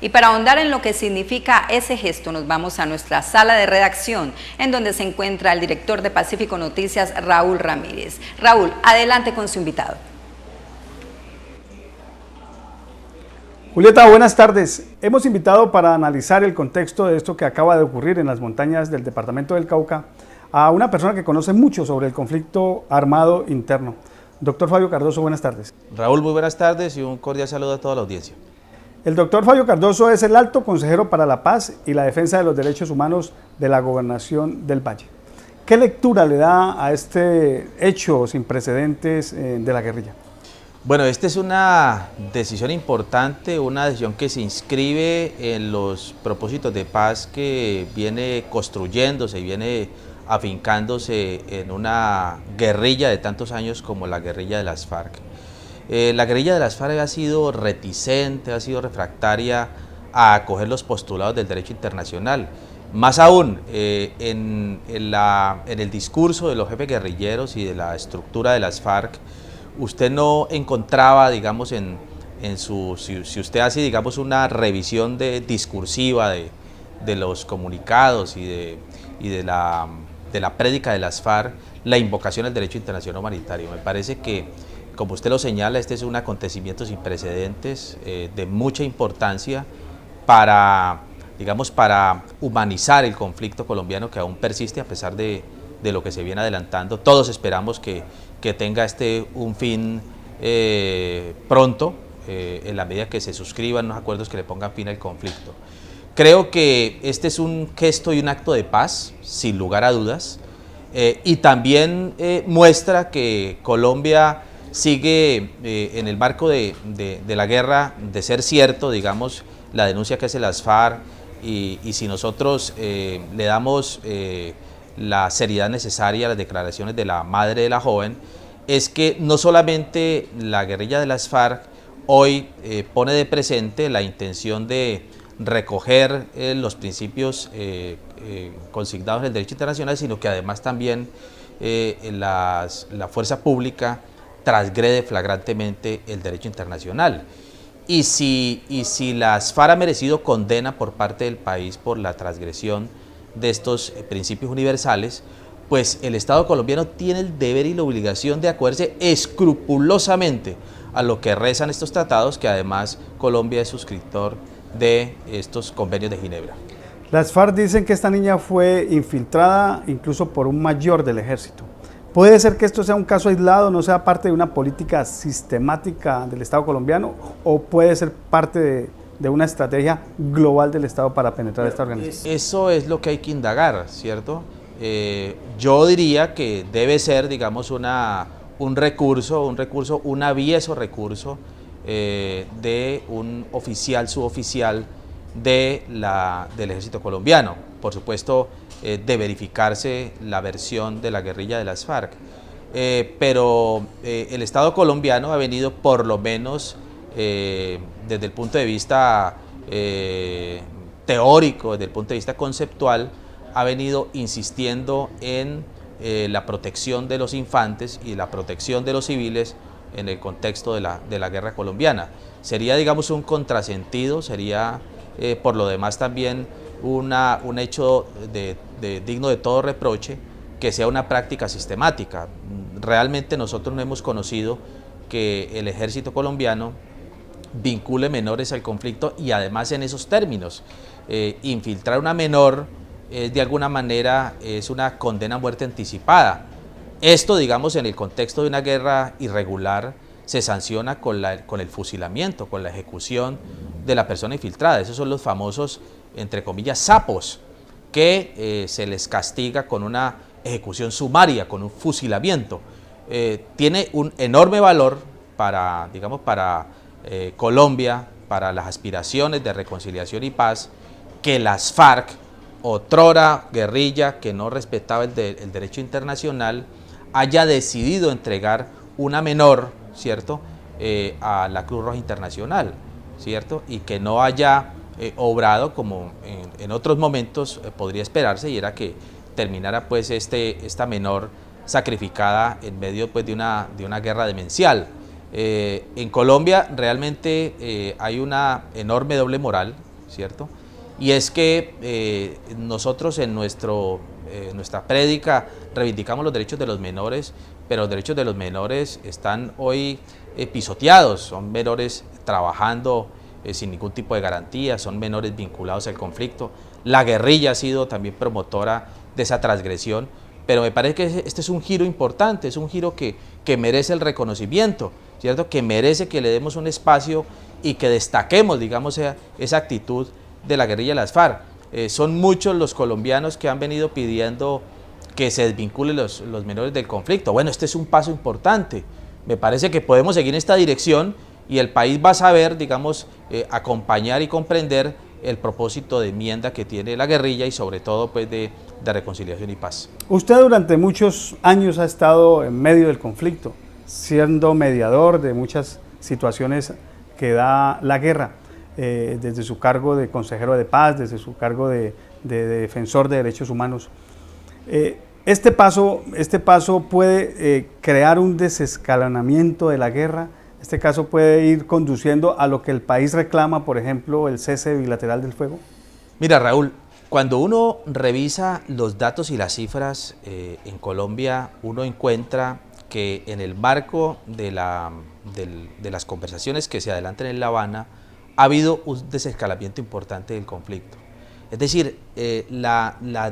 Y para ahondar en lo que significa ese gesto, nos vamos a nuestra sala de redacción, en donde se encuentra el director de Pacífico Noticias, Raúl Ramírez. Raúl, adelante con su invitado. Julieta, buenas tardes. Hemos invitado para analizar el contexto de esto que acaba de ocurrir en las montañas del departamento del Cauca a una persona que conoce mucho sobre el conflicto armado interno. Doctor Fabio Cardoso, buenas tardes. Raúl, muy buenas tardes y un cordial saludo a toda la audiencia. El doctor Fabio Cardoso es el alto consejero para la paz y la defensa de los derechos humanos de la Gobernación del Valle. ¿Qué lectura le da a este hecho sin precedentes de la guerrilla? Bueno, esta es una decisión importante, una decisión que se inscribe en los propósitos de paz que viene construyéndose y viene afincándose en una guerrilla de tantos años como la guerrilla de las FARC. La guerrilla de las FARC ha sido reticente, ha sido refractaria a acoger los postulados del derecho internacional. Más aún, en el discurso de los jefes guerrilleros y de la estructura de las FARC, usted no encontraba, digamos, si usted hace, digamos, una revisión discursiva de los comunicados y de la prédica de las FARC, la invocación al derecho internacional humanitario. Me parece que, como usted lo señala, este es un acontecimiento sin precedentes, de mucha importancia para humanizar el conflicto colombiano que aún persiste a pesar de lo que se viene adelantando. Todos esperamos que tenga un fin pronto, en la medida que se suscriban unos acuerdos que le pongan fin al conflicto. Creo que este es un gesto y un acto de paz, sin lugar a dudas, y también muestra que Colombia sigue en el marco de la guerra, de ser cierto, digamos, la denuncia que hace las FARC, y si nosotros le damos la seriedad necesaria a las declaraciones de la madre de la joven, es que no solamente la guerrilla de las FARC hoy pone de presente la intención de recoger los principios consignados en el derecho internacional, sino que además también la fuerza pública transgrede flagrantemente el derecho internacional. Y si las FARC ha merecido condena por parte del país por la transgresión de estos principios universales, pues el Estado colombiano tiene el deber y la obligación de acogerse escrupulosamente a lo que rezan estos tratados, que además Colombia es suscriptor de estos convenios de Ginebra. Las FARC dicen que esta niña fue infiltrada incluso por un mayor del ejército. ¿Puede ser que esto sea un caso aislado, no sea parte de una política sistemática del Estado colombiano, o puede ser parte de una estrategia global del Estado para penetrar esta organización? Eso es lo que hay que indagar, ¿cierto? Yo diría que debe ser, digamos, un avieso recurso de un oficial, suboficial del ejército colombiano. Por supuesto, de verificarse la versión de la guerrilla de las FARC. Pero el Estado colombiano ha venido, por lo menos desde el punto de vista teórico, desde el punto de vista conceptual, ha venido insistiendo en la protección de los infantes y la protección de los civiles en el contexto de la guerra colombiana. Sería, digamos, un contrasentido, sería por lo demás también un hecho digno de todo reproche que sea una práctica sistemática. Realmente nosotros no hemos conocido que el ejército colombiano vincule menores al conflicto, y además en esos términos. Infiltrar una menor de alguna manera es una condena a muerte anticipada. Esto, digamos, en el contexto de una guerra irregular se sanciona con el fusilamiento, con la ejecución de la persona infiltrada. Esos son los famosos, entre comillas, sapos, que se les castiga con una ejecución sumaria, con un fusilamiento. Tiene un enorme valor para Colombia, para las aspiraciones de reconciliación y paz, que las FARC, otrora guerrilla que no respetaba el derecho internacional, haya decidido entregar una menor, ¿cierto?, a la Cruz Roja Internacional, ¿cierto?, y que no haya obrado como en otros momentos podría esperarse, y era que terminara pues esta menor sacrificada en medio pues de una guerra demencial. En Colombia realmente hay una enorme doble moral ¿cierto? Y es que nosotros en nuestra prédica reivindicamos los derechos de los menores, pero los derechos de los menores están hoy pisoteados, son menores trabajando sin ningún tipo de garantía, son menores vinculados al conflicto. La guerrilla ha sido también promotora de esa transgresión, pero me parece que este es un giro importante, es un giro que merece el reconocimiento, ¿cierto? Que merece que le demos un espacio y que destaquemos, digamos, esa actitud de la guerrilla de las FARC. Son muchos los colombianos que han venido pidiendo que se desvinculen los menores del conflicto. Bueno, este es un paso importante. Me parece que podemos seguir en esta dirección y el país va a saber, digamos, acompañar y comprender el propósito de enmienda que tiene la guerrilla y sobre todo pues de reconciliación y paz. Usted durante muchos años ha estado en medio del conflicto, siendo mediador de muchas situaciones que da la guerra, desde su cargo de consejero de paz, desde su cargo de defensor de derechos humanos. Este paso puede crear un desescalonamiento de la guerra. Este caso puede ir conduciendo a lo que el país reclama, por ejemplo, el cese bilateral del fuego. Mira, Raúl, cuando uno revisa los datos y las cifras en Colombia, uno encuentra que en el marco de las conversaciones que se adelantan en La Habana, ha habido un desescalamiento importante del conflicto. Es decir,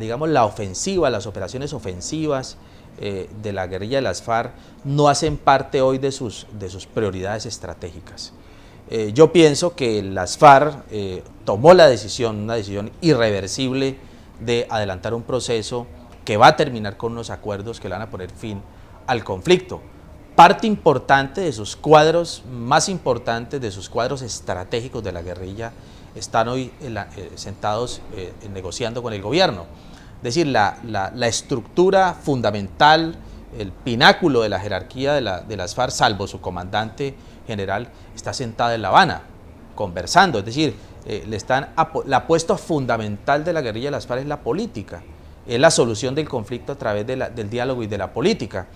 digamos, la ofensiva, las operaciones ofensivas de la guerrilla de las FARC no hacen parte hoy de sus prioridades estratégicas. Yo pienso que las FARC tomó la decisión, una decisión irreversible de adelantar un proceso que va a terminar con unos acuerdos que le van a poner fin al conflicto. Parte importante de sus cuadros, más importantes de sus cuadros estratégicos de la guerrilla, están hoy sentados negociando con el gobierno. Es decir, la estructura fundamental, el pináculo de la jerarquía de las FARC, salvo su comandante general, está sentada en La Habana, conversando. Es decir, la apuesta fundamental de la guerrilla de las FARC es la política, es la solución del conflicto a través del diálogo y de la política.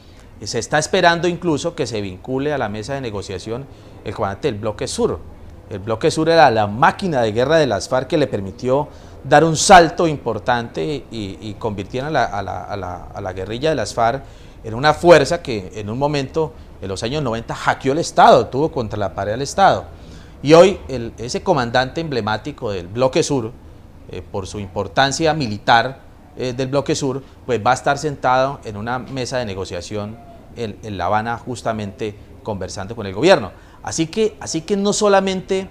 Se está esperando incluso que se vincule a la mesa de negociación el comandante del Bloque Sur. El Bloque Sur era la máquina de guerra de las FARC que le permitió dar un salto importante y convirtieron a la guerrilla de las FARC en una fuerza que en un momento, en los años 90, hackeó el Estado, tuvo contra la pared al Estado. Y hoy ese comandante emblemático del Bloque Sur, por su importancia militar del Bloque Sur, pues va a estar sentado en una mesa de negociación en La Habana, justamente conversando con el gobierno. Así que no solamente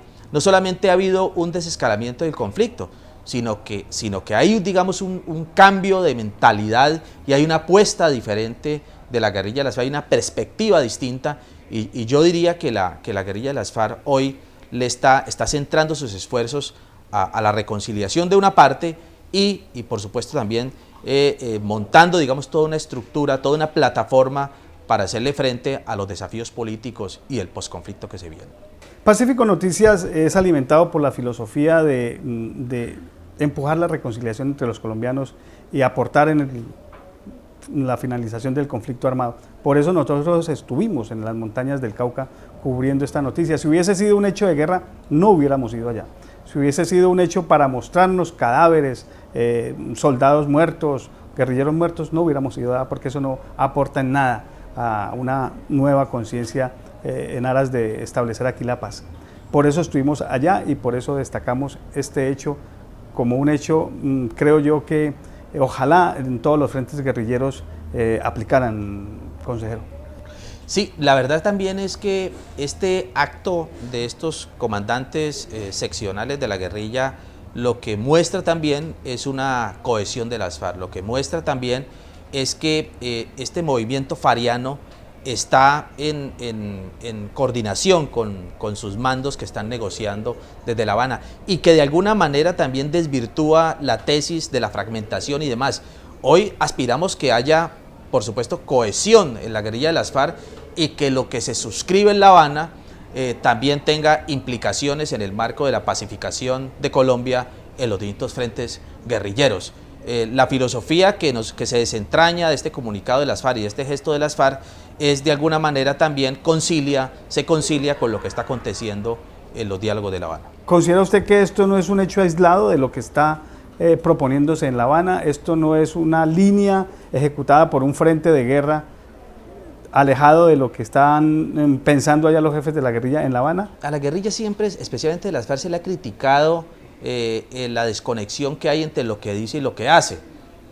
ha habido un desescalamiento del conflicto, sino que hay, digamos, un cambio de mentalidad y hay una apuesta diferente de la guerrilla de las FARC, hay una perspectiva distinta y yo diría que la guerrilla de las FARC hoy está centrando sus esfuerzos a la reconciliación de una parte y por supuesto también montando, digamos, toda una estructura, toda una plataforma para hacerle frente a los desafíos políticos y el posconflicto que se viene. Pacífico Noticias es alimentado por la filosofía de empujar la reconciliación entre los colombianos y aportar en la finalización del conflicto armado. Por eso nosotros estuvimos en las montañas del Cauca cubriendo esta noticia. Si hubiese sido un hecho de guerra, no hubiéramos ido allá. Si hubiese sido un hecho para mostrarnos cadáveres, soldados muertos, guerrilleros muertos, no hubiéramos ido allá porque eso no aporta en nada a una nueva conciencia en aras de establecer aquí la paz. Por eso estuvimos allá y por eso destacamos este hecho como un hecho, creo yo que ojalá en todos los frentes guerrilleros aplicaran, consejero. Sí, la verdad también es que este acto de estos comandantes seccionales de la guerrilla lo que muestra también es una cohesión de las FARC, lo que muestra también es que este movimiento fariano está en coordinación con sus mandos que están negociando desde La Habana y que de alguna manera también desvirtúa la tesis de la fragmentación y demás. Hoy aspiramos que haya, por supuesto, cohesión en la guerrilla de las FARC y que lo que se suscribe en La Habana también tenga implicaciones en el marco de la pacificación de Colombia en los distintos frentes guerrilleros. La filosofía que se desentraña de este comunicado de las FARC y de este gesto de las FARC es de alguna manera también se concilia con lo que está aconteciendo en los diálogos de La Habana. ¿Considera usted que esto no es un hecho aislado de lo que está proponiéndose en La Habana? ¿Esto no es una línea ejecutada por un frente de guerra alejado de lo que están pensando allá los jefes de la guerrilla en La Habana? A la guerrilla siempre, especialmente de las FARC, se le ha criticado la desconexión que hay entre lo que dice y lo que hace,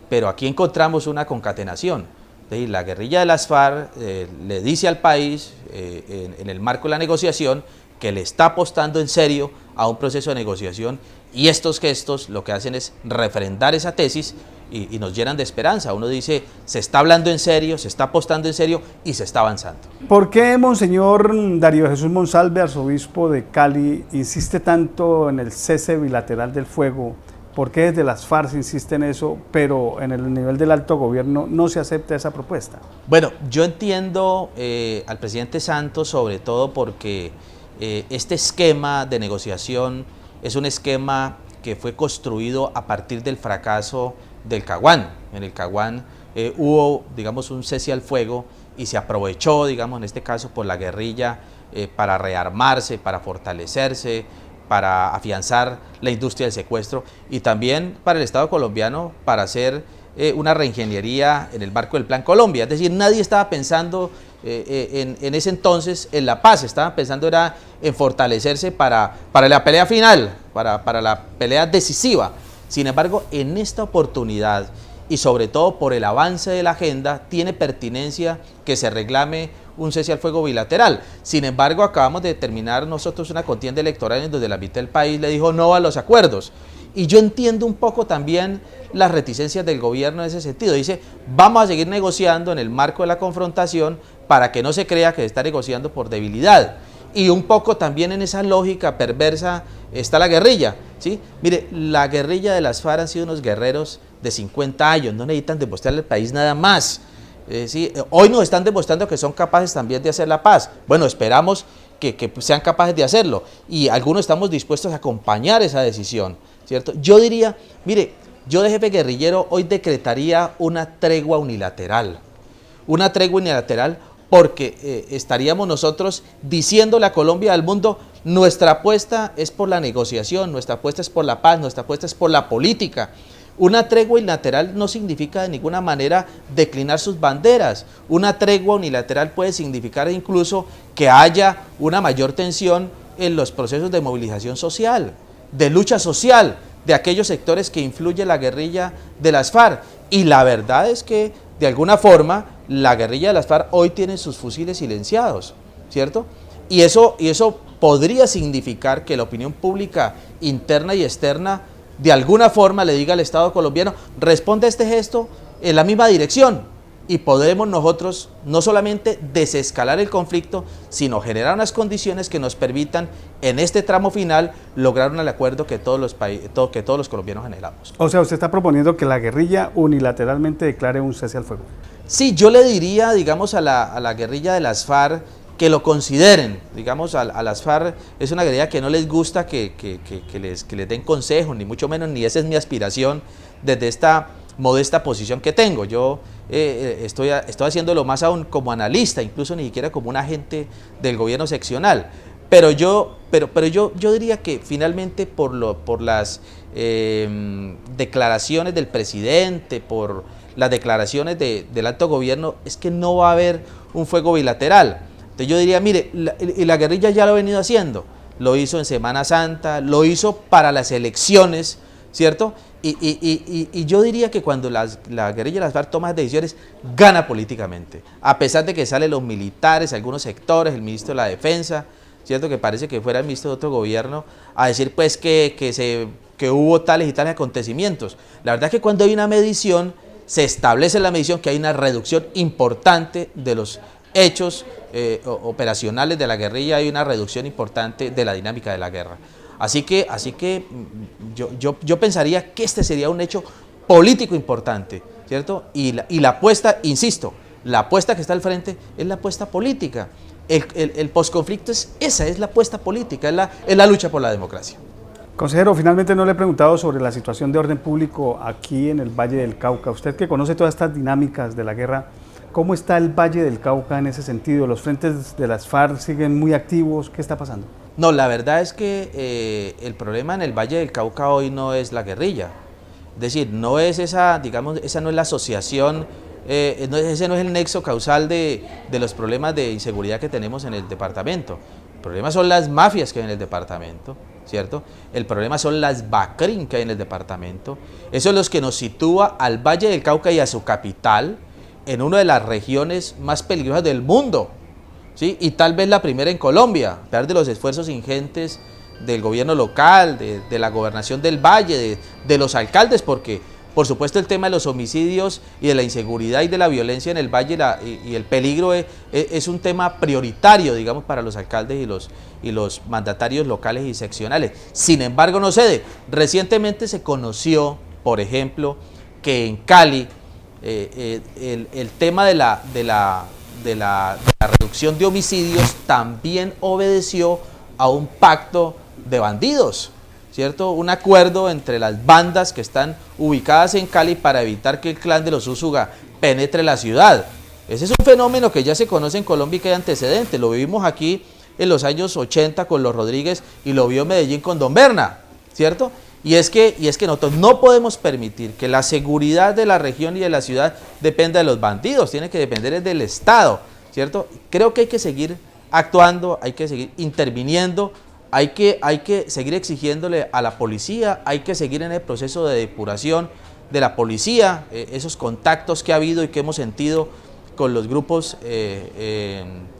pero aquí encontramos una concatenación. La guerrilla de las FARC le dice al país, en el marco de la negociación, que le está apostando en serio a un proceso de negociación, y estos gestos lo que hacen es refrendar esa tesis y nos llenan de esperanza. Uno dice, se está hablando en serio, se está apostando en serio y se está avanzando. ¿Por qué Monseñor Darío Jesús Monsalve, arzobispo de Cali, insiste tanto en el cese bilateral del fuego? ¿Por qué desde las FARC insiste en eso, pero en el nivel del alto gobierno no se acepta esa propuesta? Bueno, yo entiendo al presidente Santos sobre todo porque este esquema de negociación es un esquema que fue construido a partir del fracaso del Caguán. En el Caguán hubo, digamos, un cese al fuego y se aprovechó, digamos, en este caso por la guerrilla para rearmarse, para fortalecerse, para afianzar la industria del secuestro y también para el Estado colombiano para hacer una reingeniería en el marco del Plan Colombia. Es decir, nadie estaba pensando en ese entonces en la paz, estaban pensando era en fortalecerse para la pelea final, para la pelea decisiva. Sin embargo, en esta oportunidad y sobre todo por el avance de la agenda, tiene pertinencia que se reclame un cese al fuego bilateral. Sin embargo, acabamos de terminar nosotros una contienda electoral en donde la mitad del país le dijo no a los acuerdos. Y yo entiendo un poco también las reticencias del gobierno en ese sentido. Dice, vamos a seguir negociando en el marco de la confrontación para que no se crea que se está negociando por debilidad. Y un poco también en esa lógica perversa está la guerrilla, ¿sí? Mire, la guerrilla de las FARC han sido unos guerreros de 50 años, no necesitan demostrarle al país nada más. ¿Sí? Hoy nos están demostrando que son capaces también de hacer la paz. Bueno, esperamos que sean capaces de hacerlo y algunos estamos dispuestos a acompañar esa decisión, ¿cierto? Yo diría, mire, yo de jefe guerrillero hoy decretaría una tregua unilateral porque estaríamos nosotros diciéndole a Colombia, al mundo, nuestra apuesta es por la negociación, nuestra apuesta es por la paz, nuestra apuesta es por la política. Una tregua unilateral no significa de ninguna manera declinar sus banderas. Una tregua unilateral puede significar incluso que haya una mayor tensión en los procesos de movilización social, de lucha social, de aquellos sectores que influye la guerrilla de las FARC. Y la verdad es que, de alguna forma, la guerrilla de las FARC hoy tiene sus fusiles silenciados, ¿cierto? Y eso podría significar que la opinión pública interna y externa de alguna forma le diga al Estado colombiano, responde a este gesto en la misma dirección y podremos nosotros no solamente desescalar el conflicto, sino generar unas condiciones que nos permitan en este tramo final lograr un acuerdo que todos los colombianos anhelamos. O sea, usted está proponiendo que la guerrilla unilateralmente declare un cese al fuego. Sí, yo le diría, digamos, a la guerrilla de las FARC que lo consideren, digamos, a las FARC es una guerrilla que no les gusta que les den consejos, ni mucho menos, ni esa es mi aspiración desde esta modesta posición que tengo. Yo estoy haciéndolo más aún como analista, incluso ni siquiera como un agente del gobierno seccional. Pero yo diría que finalmente por las declaraciones del presidente, por las declaraciones del alto gobierno, es que no va a haber un fuego bilateral. Entonces yo diría, mire, la guerrilla ya lo ha venido haciendo, lo hizo en Semana Santa, lo hizo para las elecciones, ¿cierto? Y yo diría que cuando la guerrilla de las FARC toma decisiones, gana políticamente, a pesar de que salen los militares, algunos sectores, el ministro de la Defensa, ¿cierto? Que parece que fuera el ministro de otro gobierno, a decir pues que hubo tales y tales acontecimientos. La verdad es que cuando hay una medición, se establece en la medición que hay una reducción importante de los hechos operacionales de la guerrilla, hay una reducción importante de la dinámica de la guerra. Así que yo pensaría que este sería un hecho político importante, ¿cierto? Y la apuesta, insisto, la apuesta que está al frente es la apuesta política. El posconflicto esa es la apuesta política, es la lucha por la democracia. Consejero, finalmente no le he preguntado sobre la situación de orden público aquí en el Valle del Cauca. Usted que conoce todas estas dinámicas de la guerra, ¿cómo está el Valle del Cauca en ese sentido? ¿Los frentes de las FARC siguen muy activos? ¿Qué está pasando? No, la verdad es que el problema en el Valle del Cauca hoy no es la guerrilla. Es decir, no es esa, digamos, esa no es la asociación, ese no es el nexo causal de los problemas de inseguridad que tenemos en el departamento. El problema son las mafias que hay en el departamento, ¿cierto? El problema son las BACRIM que hay en el departamento. Eso es lo que nos sitúa al Valle del Cauca y a su capital en una de las regiones más peligrosas del mundo, ¿sí? Y tal vez la primera en Colombia, a pesar de los esfuerzos ingentes del gobierno local, de la gobernación del Valle, de los alcaldes, porque por supuesto el tema de los homicidios y de la inseguridad y de la violencia en el Valle y el peligro es un tema prioritario, digamos, para los alcaldes y los mandatarios locales y seccionales. Sin embargo, no cede. Recientemente se conoció, por ejemplo, que en Cali el tema de la reducción de homicidios también obedeció a un pacto de bandidos, ¿cierto? Un acuerdo entre las bandas que están ubicadas en Cali para evitar que el clan de los Úsuga penetre la ciudad. Ese es un fenómeno que ya se conoce en Colombia y que hay antecedentes. Lo vivimos aquí en los años 80 con los Rodríguez y lo vio Medellín con Don Berna, ¿cierto? Y es que nosotros no podemos permitir que la seguridad de la región y de la ciudad dependa de los bandidos, tiene que depender del Estado, ¿cierto? Creo que hay que seguir actuando, hay que seguir interviniendo, hay que seguir exigiéndole a la policía, hay que seguir en el proceso de depuración de la policía, esos contactos que ha habido y que hemos sentido con los grupos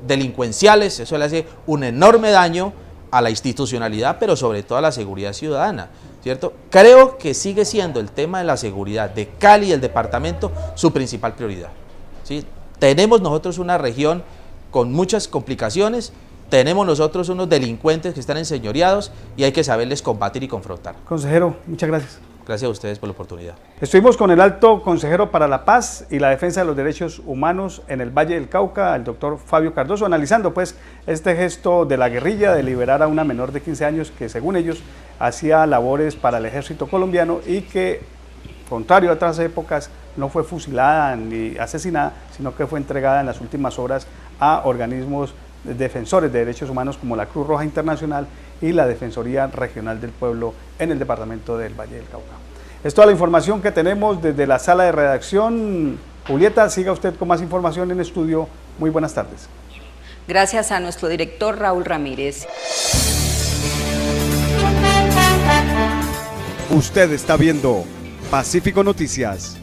delincuenciales, eso le hace un enorme daño a la institucionalidad, pero sobre todo a la seguridad ciudadana, ¿cierto? Creo que sigue siendo el tema de la seguridad de Cali y el departamento su principal prioridad, ¿sí? Tenemos nosotros una región con muchas complicaciones, tenemos nosotros unos delincuentes que están enseñoreados y hay que saberles combatir y confrontar. Consejero, muchas gracias. Gracias a ustedes por la oportunidad. Estuvimos con el alto consejero para la paz y la defensa de los derechos humanos en el Valle del Cauca, el doctor Fabio Cardoso, analizando pues este gesto de la guerrilla de liberar a una menor de 15 años que según ellos hacía labores para el ejército colombiano y que, contrario a otras épocas, no fue fusilada ni asesinada, sino que fue entregada en las últimas horas a organismos defensores de derechos humanos como la Cruz Roja Internacional y la Defensoría Regional del Pueblo en el departamento del Valle del Cauca. Es toda la información que tenemos desde la sala de redacción. Julieta, siga usted con más información en estudio. Muy buenas tardes. Gracias a nuestro director Raúl Ramírez. Usted está viendo Pacífico Noticias.